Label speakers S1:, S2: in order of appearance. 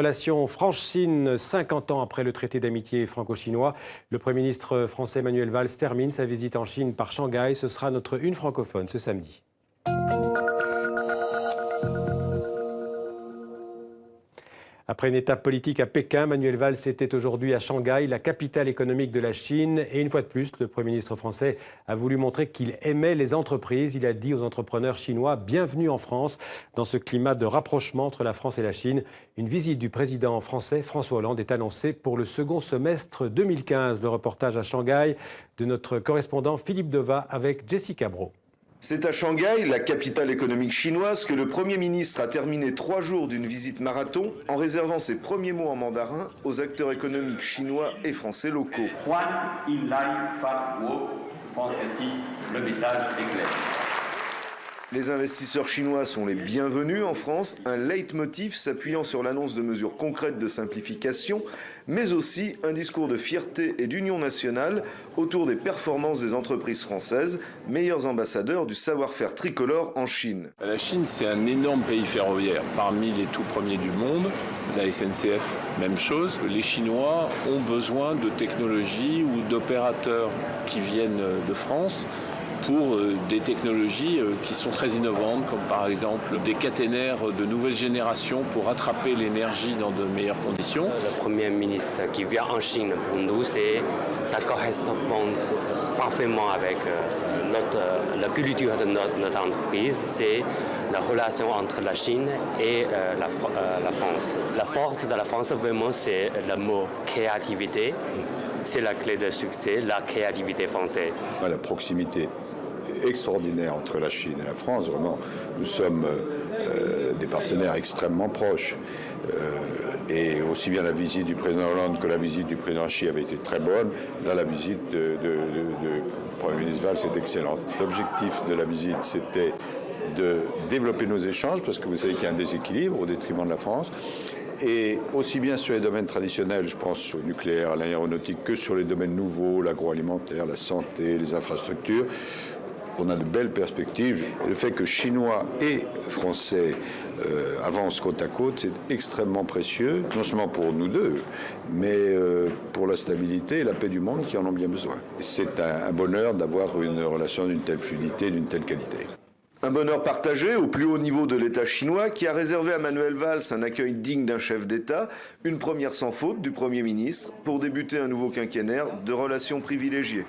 S1: Relation France-Chine, 50 ans après le traité d'amitié franco-chinois. Le Premier ministre français Manuel Valls termine sa visite en Chine par Shanghai. Ce sera notre une francophone ce samedi. Après une étape politique à Pékin, Manuel Valls était aujourd'hui à Shanghai, la capitale économique de la Chine. Et une fois de plus, le Premier ministre français a voulu montrer qu'il aimait les entreprises. Il a dit aux entrepreneurs chinois « Bienvenue en France » dans ce climat de rapprochement entre la France et la Chine. Une visite du président français François Hollande est annoncée pour le second semestre 2015. Le reportage à Shanghai de notre correspondant Philippe Deva avec Jessica Brault.
S2: C'est à Shanghai, la capitale économique chinoise, que le Premier ministre a terminé 3 jours d'une visite marathon en réservant ses premiers mots en mandarin aux acteurs économiques chinois et français locaux.
S3: Je pense que si le message est clair.
S2: Les investisseurs chinois sont les bienvenus en France, un leitmotiv s'appuyant sur l'annonce de mesures concrètes de simplification, mais aussi un discours de fierté et d'union nationale autour des performances des entreprises françaises, meilleurs ambassadeurs du savoir-faire tricolore en Chine.
S4: La Chine, c'est un énorme pays ferroviaire, parmi les tout premiers du monde. La SNCF, même chose. Les Chinois ont besoin de technologies ou d'opérateurs qui viennent de France pour des technologies qui sont très innovantes, comme par exemple des caténaires de nouvelle génération pour attraper l'énergie dans de meilleures conditions.
S5: Le Premier ministre qui vient en Chine, pour nous, ça correspond parfaitement avec la culture de notre entreprise. C'est la relation entre la Chine et la France. La force de la France, vraiment, c'est le mot créativité. C'est la clé de succès, la créativité française.
S6: La proximité extraordinaire entre la Chine et la France, vraiment, nous sommes des partenaires extrêmement proches. Et aussi bien la visite du président Hollande que la visite du président Xi avait été très bonne. Là, la visite de Premier ministre Valls est excellente. L'objectif de la visite, c'était de développer nos échanges, parce que vous savez qu'il y a un déséquilibre au détriment de la France. Et aussi bien sur les domaines traditionnels, je pense sur le nucléaire, l'aéronautique, que sur les domaines nouveaux, l'agroalimentaire, la santé, les infrastructures. On a de belles perspectives. Le fait que Chinois et Français avancent côte à côte, c'est extrêmement précieux, non seulement pour nous deux, mais pour la stabilité et la paix du monde qui en ont bien besoin. C'est un bonheur d'avoir une relation d'une telle fluidité, d'une telle qualité.
S2: Un bonheur partagé au plus haut niveau de l'État chinois qui a réservé à Manuel Valls un accueil digne d'un chef d'État, une première sans faute du Premier ministre pour débuter un nouveau quinquennat de relations privilégiées.